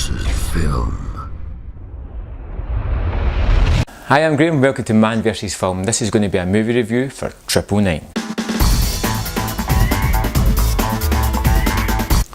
versus film. Hi, I'm Graham, welcome to Man vs Film. This is going to be a movie review for 999.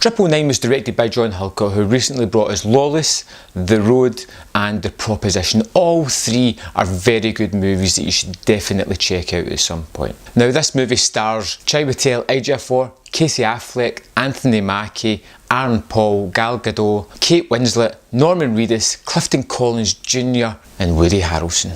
999 was directed by John Hillcoat, who recently brought us Lawless, The Road and The Proposition. All three are very good movies that you should definitely check out at some point. Now this movie stars Chiwetel Ejiofor, Casey Affleck, Anthony Mackie, Aaron Paul, Gal Gadot, Kate Winslet, Norman Reedus, Clifton Collins Jr. and Woody Harrelson.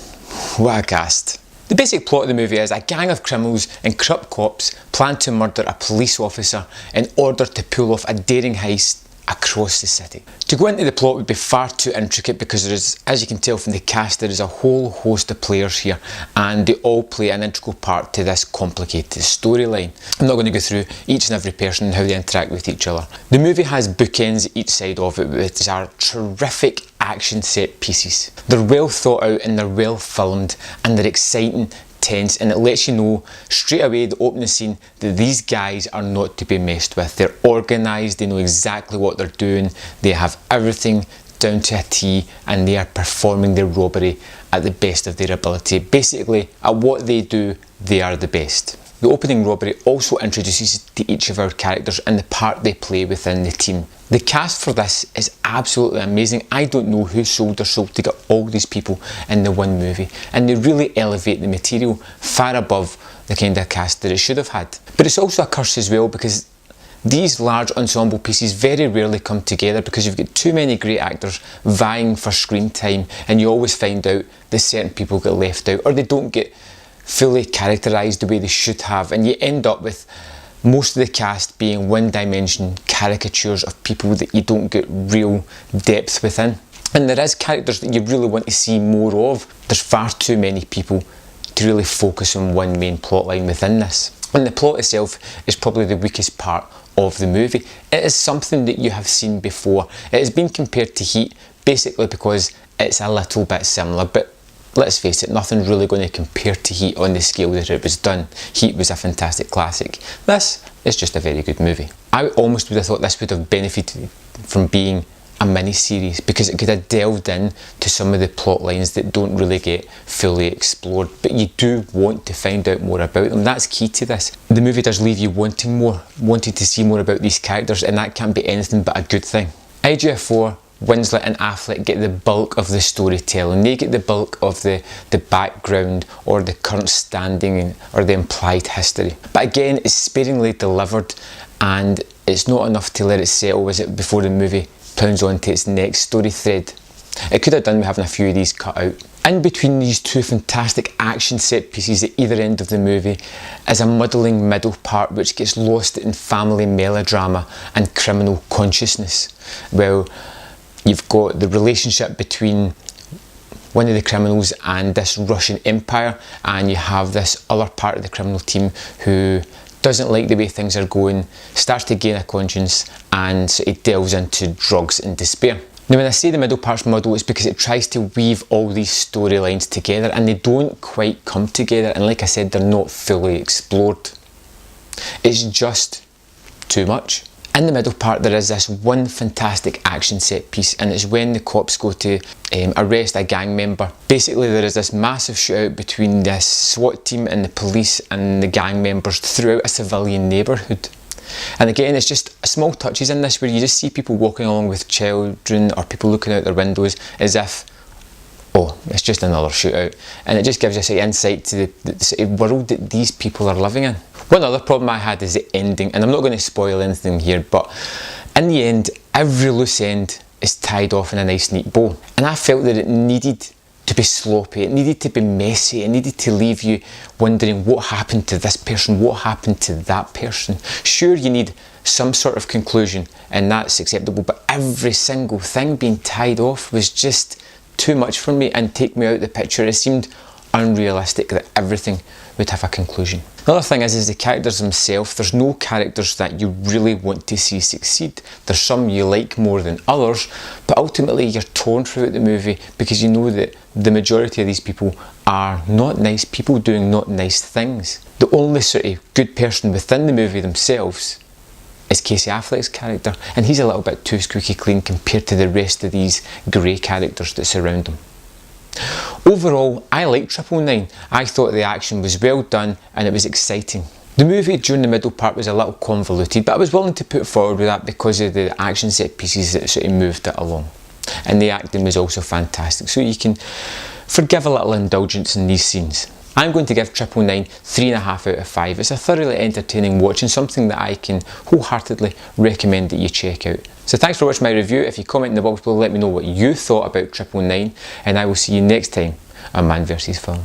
What a cast. The basic plot of the movie is a gang of criminals and corrupt cops plan to murder a police officer in order to pull off a daring heist across the city. To go into the plot would be far too intricate because there is, as you can tell from the cast, there is a whole host of players here and they all play an integral part to this complicated storyline. I'm not going to go through each and every person and how they interact with each other. The movie has bookends each side of it, which are terrific action set pieces. They're well thought out and they're well filmed and they're exciting, tense, and it lets you know straight away the opening scene that these guys are not to be messed with. They're organised, they know exactly what they're doing, they have everything down to a T and they are performing their robbery at the best of their ability. Basically, at what they do, they are the best. The opening robbery also introduces to each of our characters and the part they play within the team. The cast for this is absolutely amazing. I don't know who sold their soul to get all these people in the one movie, and they really elevate the material far above the kind of cast that it should have had. But it's also a curse as well because these large ensemble pieces very rarely come together because you've got too many great actors vying for screen time and you always find out that certain people get left out or they don't get fully characterised the way they should have, and you end up with most of the cast being one-dimension caricatures of people that you don't get real depth within. And there is characters that you really want to see more of. There's far too many people to really focus on one main plotline within this. And the plot itself is probably the weakest part of the movie. It is something that you have seen before. It has been compared to Heat basically because it's a little bit similar, but let's face it, nothing's really going to compare to Heat on the scale that it was done. Heat was a fantastic classic. This is just a very good movie. I almost would have thought this would have benefited from being a mini-series because it could have delved in to some of the plot lines that don't really get fully explored, but you do want to find out more about them. That's key to this. The movie does leave you wanting more, wanting to see more about these characters, and that can't be anything but a good thing. Ejiofor, Winslet and Affleck get the bulk of the storytelling. They get the bulk of the background or the current standing or the implied history. But again, it's sparingly delivered and it's not enough to let it settle as it before the movie pounds on to its next story thread. It could have done with having a few of these cut out. In between these two fantastic action set pieces at either end of the movie is a muddling middle part which gets lost in family melodrama and criminal consciousness. Well, you've got the relationship between one of the criminals and this Russian empire, and you have this other part of the criminal team who doesn't like the way things are going, starts to gain a conscience, and so it delves into drugs and despair. Now when I say the middle part's muddle, it's because it tries to weave all these storylines together and they don't quite come together, and like I said, they're not fully explored. It's just too much. In the middle part there is this one fantastic action set piece, and it's when the cops go to arrest a gang member. Basically there is this massive shootout between this SWAT team and the police and the gang members throughout a civilian neighbourhood. And again, it's just small touches in this where you just see people walking along with children or people looking out their windows as if, oh, it's just another shootout, and it just gives you an insight to the sort of world that these people are living in. One other problem I had is the ending, and I'm not going to spoil anything here, but in the end, every loose end is tied off in a nice neat bow, and I felt that it needed to be sloppy, it needed to be messy, it needed to leave you wondering what happened to this person, what happened to that person. Sure, you need some sort of conclusion, and that's acceptable, but every single thing being tied off was just too much for me and take me out of the picture. It seemed unrealistic that everything would have a conclusion. Another thing is the characters themselves. There's no characters that you really want to see succeed. There's some you like more than others, but ultimately you're torn throughout the movie because you know that the majority of these people are not nice people doing not nice things. The only sort of good person within the movie themselves is Casey Affleck's character, and he's a little bit too squeaky clean compared to the rest of these grey characters that surround him. Overall, I liked 999. I thought the action was well done and it was exciting. The movie during the middle part was a little convoluted, but I was willing to put forward with that because of the action set pieces that sort of moved it along. And the acting was also fantastic, so you can forgive a little indulgence in these scenes. I'm going to give 999 3.5 out of 5. It's a thoroughly entertaining watch and something that I can wholeheartedly recommend that you check out. So thanks for watching my review. If you comment in the box below, let me know what you thought about 999, and I will see you next time on Man vs Film.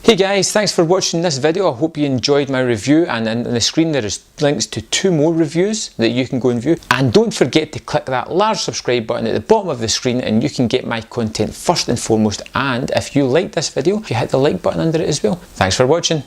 Hey guys, thanks for watching this video. I hope you enjoyed my review, and on the screen there is links to 2 more reviews that you can go and view. And don't forget to click that large subscribe button at the bottom of the screen and you can get my content first and foremost. And if you like this video, if you hit the like button under it as well. Thanks for watching.